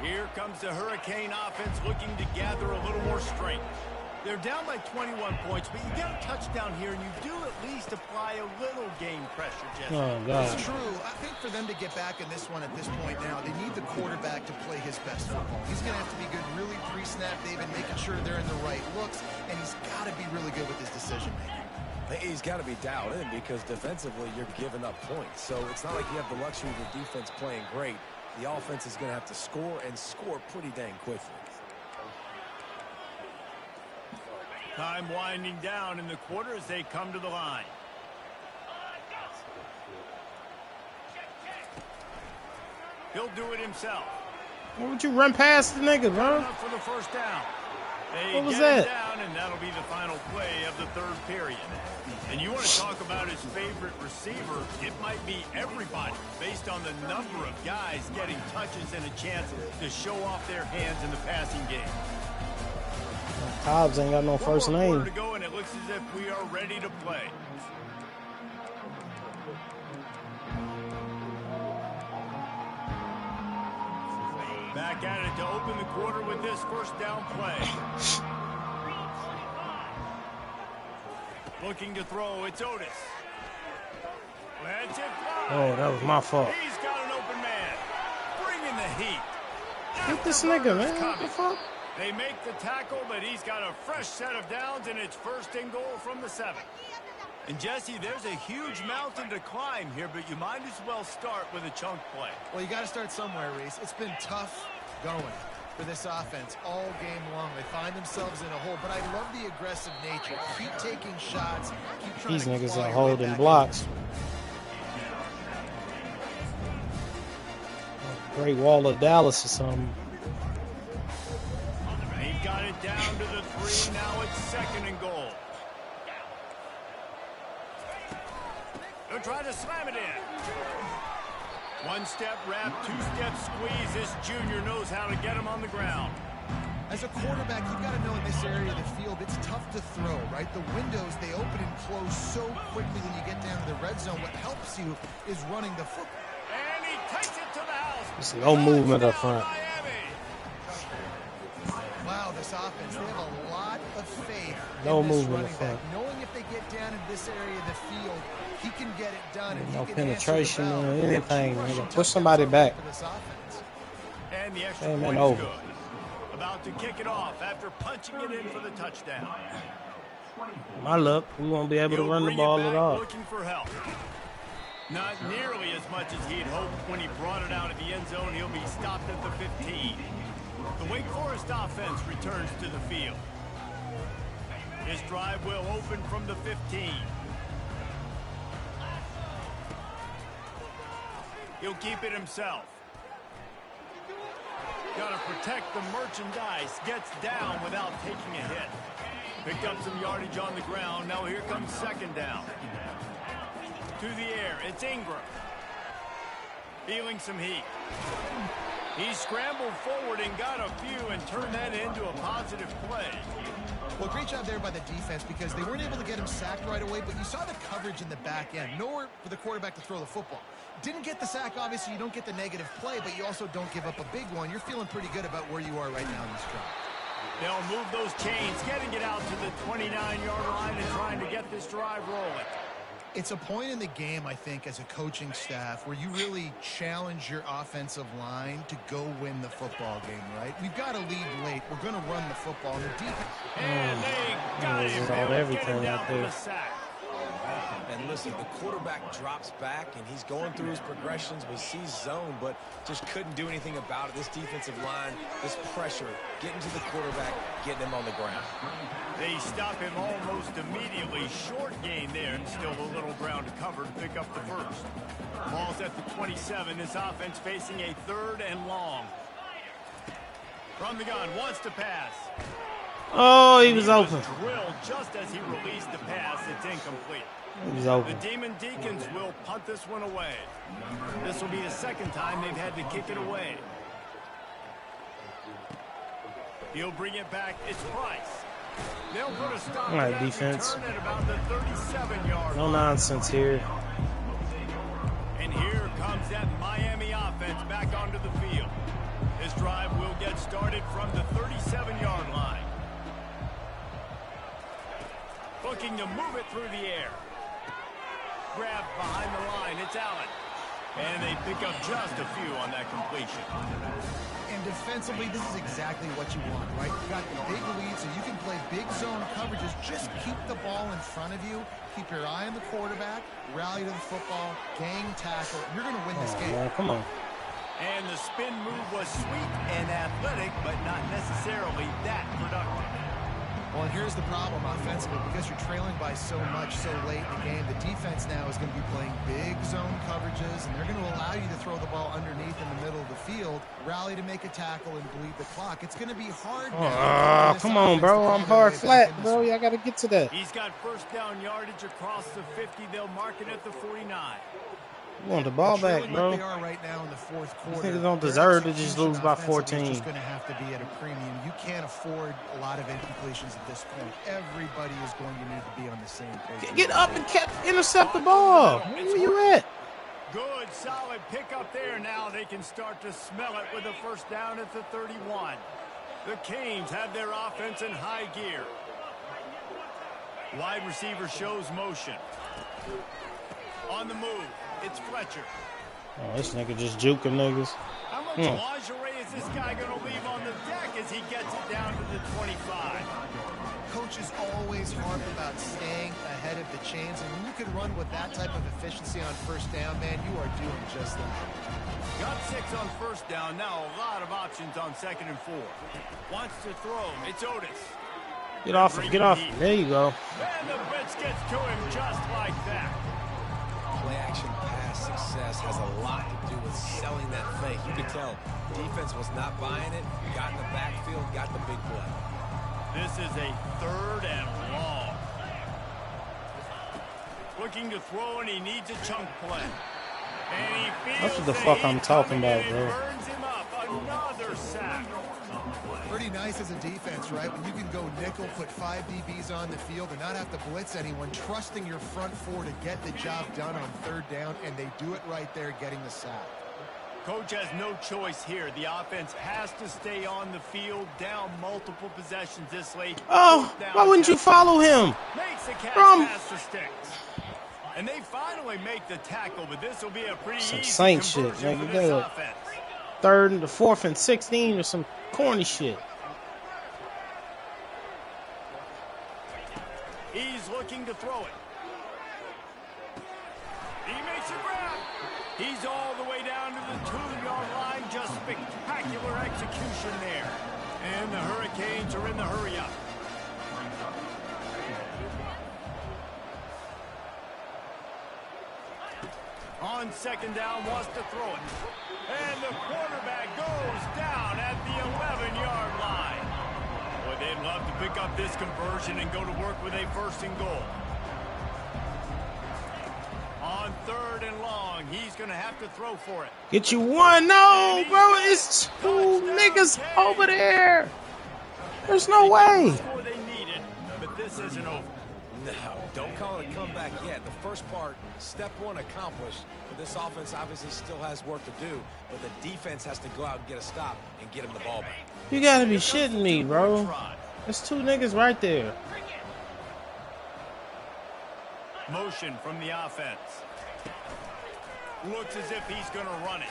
Here comes the Hurricane offense looking to gather a little more strength. They're down by 21 points, but you get a touchdown here, and you do at least apply a little game pressure, Jesse. Oh, God. It's true. I think for them to get back in this one at this point now, they need the quarterback to play his best football. He's going to have to be good really pre-snap, David, making sure they're in the right looks, and he's got to be really good with his decision-making. He's got to be dialed in because defensively you're giving up points. So it's not like you have the luxury of the defense playing great. The offense is going to have to score and score pretty dang quickly. Time winding down in the quarter as they come to the line. He'll do it himself. Why would you run past the nigga, bro? Enough for the first down. They What was get that? it down, and that'll be the final play of the third period. And you want to talk about his favorite receiver, it might be everybody, based on the number of guys getting touches and a chance to show off their hands in the passing game. Cobbs ain't got no first One more name. quarter to go, and it looks as if we are ready to play. Back at it to open the quarter with this first down play. Looking to throw, it's Otis. Let's it fly. Oh, that was my fault. He's got an open man. Bringing the heat. Get this nigga, man. What the fuck? They make the tackle, but he's got a fresh set of downs, and it's first and goal from the 7. And, Jesse, there's a huge mountain to climb here, but you might as well start with a chunk play. Well, you got to start somewhere, Reese. It's been tough going for this offense all game long. They find themselves in a hole, but I love the aggressive nature. Keep taking shots. Keep trying These to niggas claw are your way holding back blocks. Great Wall of Dallas or something. He got it down to the 3. Now it's second and goal. They'll try to slam it in. One-step wrap, two-step squeeze. This junior knows how to get him on the ground. As a quarterback, you've got to know in this area of the field, it's tough to throw, right? The windows, they open and close so quickly when you get down to the red zone. What helps you is running the football. And he takes it to the house. There's no movement up front. Wow, this offense, they have a lot of faith No in this movement running up back. front. Knowing if they get down in this area of the field, he can get it done. And No he can penetration answer the or bell. anything, Two nigga. rushing Push somebody touchdowns back. for this offense. And the extra Damn, point and is over. good. About to kick it off after punching it in for the touchdown. My luck, we won't be able to He'll run the bring it ball back at all. looking for help. Not nearly as much as he'd hoped when he brought it out of the end zone. He'll be stopped at the 15. The Wake Forest offense returns to the field. His drive will open from the 15. He'll keep it himself. Got to protect the merchandise. Gets down without taking a hit. Picked up some yardage on the ground. Now here comes second down. To the air. It's Ingram. Feeling some heat. He scrambled forward and got a few and turned that into a positive play. Well, great job there by the defense because they weren't able to get him sacked right away, but you saw the coverage in the back end. Nowhere for the quarterback to throw the football. Didn't get the sack, obviously. You don't get the negative play, but you also don't give up a big one. You're feeling pretty good about where you are right now in this drive. They'll move those chains, getting it out to the 29-yard line and trying to get this drive rolling. It's a point in the game, I think, as a coaching staff where you really challenge your offensive line to go win the football game, right? We've got to lead late. We're going to run the football. And the defense. And they got him. All They'll everything get him down out for there. the sack. And listen, the quarterback drops back, and he's going through his progressions. We see zone, but just couldn't do anything about it. This defensive line, this pressure, getting to the quarterback, getting him on the ground. They stop him almost immediately. Short gain there, and still a little ground to cover to pick up the first. Ball's at the 27. This offense facing a 3rd and long. From the gun, wants to pass. Oh, he was open. Drilled just as he released the pass. It's incomplete. He was The open. Demon Deacons will punt this one away. This will be the second time they've had to kick it away. He'll bring it back. It's Price. They'll put a stop All right, to that defense. return at about the 37-yard No line. nonsense here. And here comes that Miami offense back onto the field. This drive will get started from the 37-yard line. Looking to move it through the air. Grab behind the line. It's Allen. And they pick up just a few on that completion. And defensively, this is exactly what you want, right? You got the big lead, so you can play big zone coverages. Just keep the ball in front of you. Keep your eye on the quarterback. Rally to the football. Gang tackle. You're going to win this Oh, game. man, come on. And the spin move was sweet and athletic, but not necessarily that productive. Well, and here's the problem offensively, because you're trailing by so much so late in the game, the defense now is going to be playing big zone coverages, and they're going to allow you to throw the ball underneath in the middle of the field, rally to make a tackle, and bleed the clock. It's going to be hard now. Come on, bro. I'm hard flat, bro. Y'all got to get to that. He's got first down yardage across the 50. They'll mark it at the 49. You want the ball back, bro. They are right now in the fourth quarter. These niggas don't deserve to just lose by 14. It's just going to have to be at a premium. You can't afford a lot of incompletions at this point. Everybody is going to need to be on the same page. Get up and intercept the ball. Where you at? Good, solid pickup there. Now they can start to smell it with a first down at the 31. The Canes have their offense in high gear. Wide receiver shows motion. On the move, it's Fletcher. Oh, this nigga just juking niggas. How much lingerie is this guy going to leave on the deck as he gets it down to the 25? Coaches always harp about staying ahead of the chains, and when you can run with that type of efficiency on first down, man, you are doing just that. Got 6 on first down. Now a lot of options on 2nd and 4. Wants to throw. It's Otis. Get off him. Get off him. There you go. And the blitz gets to him just like that. Play-action pass success has a lot to do with selling that fake. You could tell defense was not buying it. Got in the backfield, got the big play. This is a 3rd and long. Looking to throw, and he needs a chunk play. And he feels that's what the fuck I'm talking about, bro. Burns him up. Another sack. Pretty nice as a defense, right? When you can go nickel, put 5 DBs on the field and not have to blitz anyone, trusting your front 4 to get the job done on 3rd down, and they do it right there, getting the sack. Coach has no choice here. The offense has to stay on the field, down multiple possessions this late. Oh, why wouldn't you follow him? Makes the catch past the sticks. And they finally make the tackle, but this will be a pretty some easy Saint shit, conversion man. for this offense. 3rd and 4th and 16 or some corny shit. He's looking to throw it. He makes a grab. He's all the way down to the 2-yard line. Just spectacular execution there. And the Hurricanes are in the hurry-up. On 2nd down, wants to throw it. And the quarterback goes down at the 11-yard line. Boy, they'd love to pick up this conversion and go to work with a 1st and goal. On 3rd and long, he's going to have to throw for it. Get you one. No, bro. It's 2 niggas over there. There's no way. They needed, but this isn't over. No, don't call it a comeback yet. The first part, step 1 accomplished. But this offense obviously still has work to do. But the defense has to go out and get a stop and get him the ball back. You gotta be shitting me, bro. There's 2 niggas right there. Motion from the offense. Looks as if he's going to run it.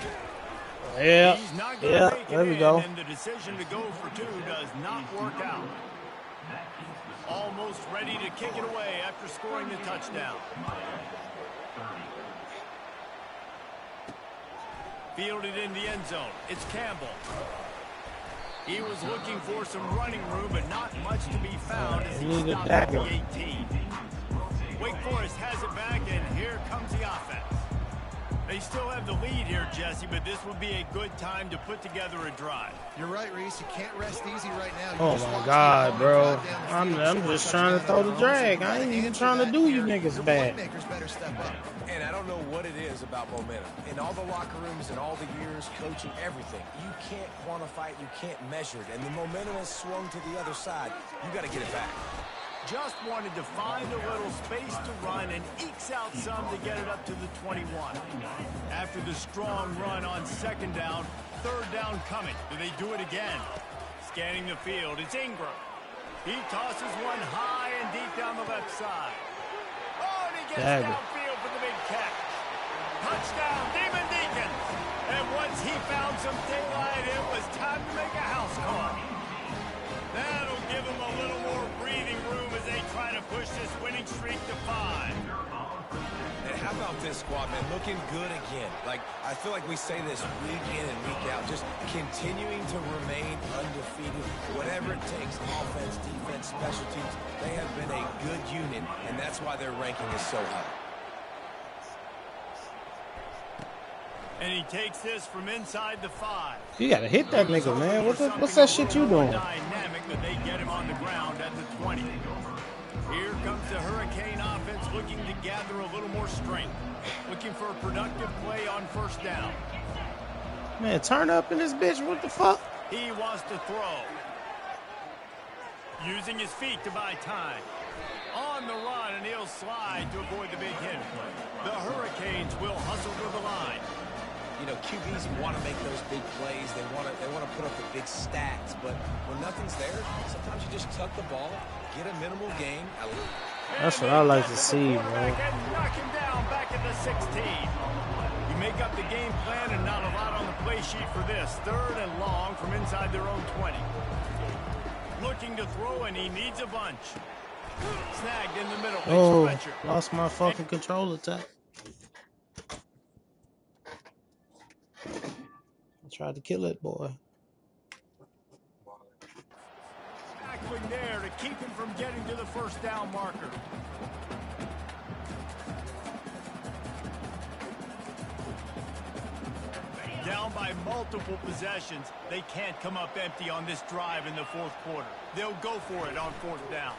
Yeah, He's not going to make it there we go. And the decision to go for 2 does not work out. Almost ready to kick it away after scoring the touchdown. Fielded in the end zone. It's Campbell. He was looking for some running room, but not much to be found as he stopped at the 18. Wake Forest has it back, and here comes the offense. They still have the lead here, Jesse, but this will be a good time to put together a drive. You're right, Reese. You can't rest easy right now. Oh my God, bro. I'm just trying to throw the drag. I ain't even trying to do you niggas bad. And I don't know what it is about momentum. In all the locker rooms and all the years, coaching, everything, you can't quantify it, you can't measure it. And the momentum has swung to the other side. You got to get it back. Just wanted to find a little space to run and ekes out some to get it up to the 21. After the strong run on 2nd down, 3rd down coming. Do they do it again? Scanning the field, it's Ingram. He tosses one high and deep down the left side. Oh, and he gets downfield for the big catch. Touchdown, Demon Deacons. And once he found some daylight, it was time to make a house call. That'll give him a little more breathing room as they try to push this winning streak to 5. And how about this squad, man? Looking good again. Like, I feel like we say this week in and week out, just continuing to remain undefeated. Whatever whatever it takes, offense, defense, special teams, they have been a good unit, and that's why their ranking is so high. And he takes this from inside the 5. You gotta hit that nigga, man. What's that shit you doing? Dynamic, but they get him on the ground at the 20. Here comes the Hurricane offense looking to gather a little more strength. Looking for a productive play on first down. Man, turn up in this bitch. What the fuck? He wants to throw. Using his feet to buy time. On the run, and he'll slide to avoid the big hit. The Hurricanes will hustle to the line. You know, QBs want to make those big plays. They want to put up the big stats. But when nothing's there, sometimes you just tuck the ball, get a minimal gain. That's what I like to see, bro. And knock him down back at the 16. You make up the game plan and not a lot on the play sheet for this. 3rd and long from inside their own 20. Looking to throw, and he needs a bunch. Snagged in the middle. Oh, lost my fucking control attack. I tried to kill it, boy. Tackling there to keep him from getting to the first down marker. Down by multiple possessions, they can't come up empty on this drive in the 4th quarter. They'll go for it on 4th down.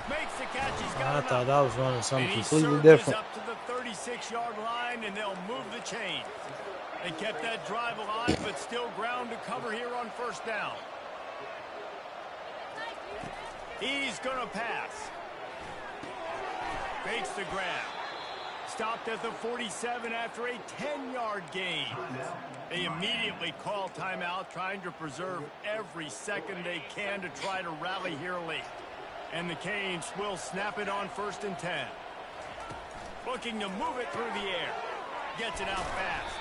Makes the catch. He's got I thought that was running something and completely different. Up to the 36-yard line, and they'll move the chain. They kept that drive alive, but still ground to cover here on first down. He's going to pass. Fakes the grab. Stopped at the 47 after a 10-yard gain. They immediately call timeout, trying to preserve every second they can to try to rally here late. And the Canes will snap it on 1st and 10. Looking to move it through the air. Gets it out fast.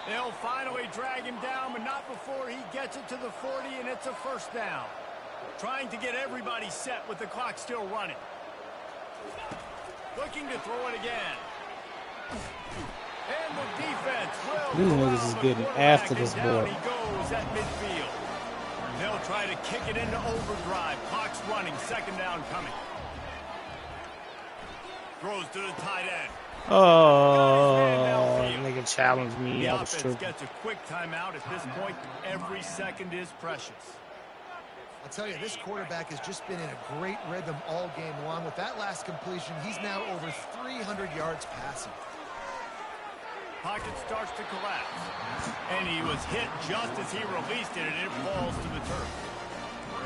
They'll finally drag him down, but not before he gets it to the 40, and it's a first down. Trying to get everybody set with the clock still running. Looking to throw it again. And the defense will. These niggas is getting after this boy. He goes at midfield. They'll try to kick it into overdrive. Clock's running. 2nd down coming. Throws to the tight end. Oh, nigga challenged me. The I was offense tripping. gets a quick timeout. At this point, every second is precious. I'll tell you, this quarterback has just been in a great rhythm all game long. With that last completion, he's now over 300 yards passing. Pocket starts to collapse. And he was hit just as he released it, and it falls to the turf.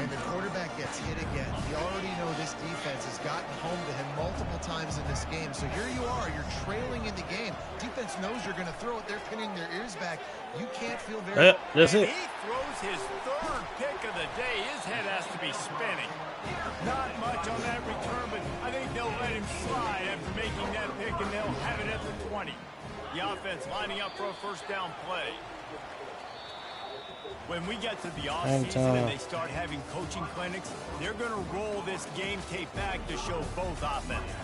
And the quarterback gets hit again. You already know this defense has gotten home to him multiple times in this game. So here you are, you're trailing in the game. Defense knows you're going to throw it. They're pinning their ears back. You can't feel very... That's it. He throws his 3rd pick of the day. His head has to be spinning. Not much on that return, but I think they'll let him slide after making that pick, and they'll have it at the 20. The offense lining up for a first down play. When we get to the offseason and they start having coaching clinics, they're going to roll this game tape back to show both offenses.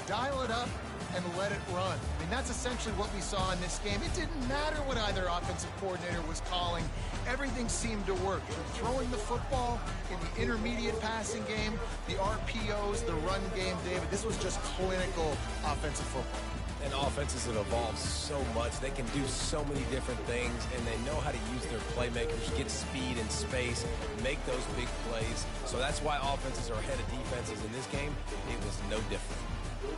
Dial it up and let it run. I mean, that's essentially what we saw in this game. It didn't matter what either offensive coordinator was calling. Everything seemed to work. From throwing the football in the intermediate passing game, the RPOs, the run game, David, this was just clinical offensive football. And offenses have evolved so much. They can do so many different things, and they know how to use their playmakers, get speed and space, make those big plays. So that's why offenses are ahead of defenses in this game. It was no different.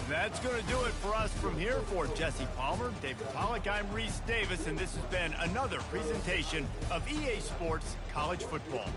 That's going to do it for us from here. For Jesse Palmer, David Pollack, I'm Reese Davis, and this has been another presentation of EA Sports College Football.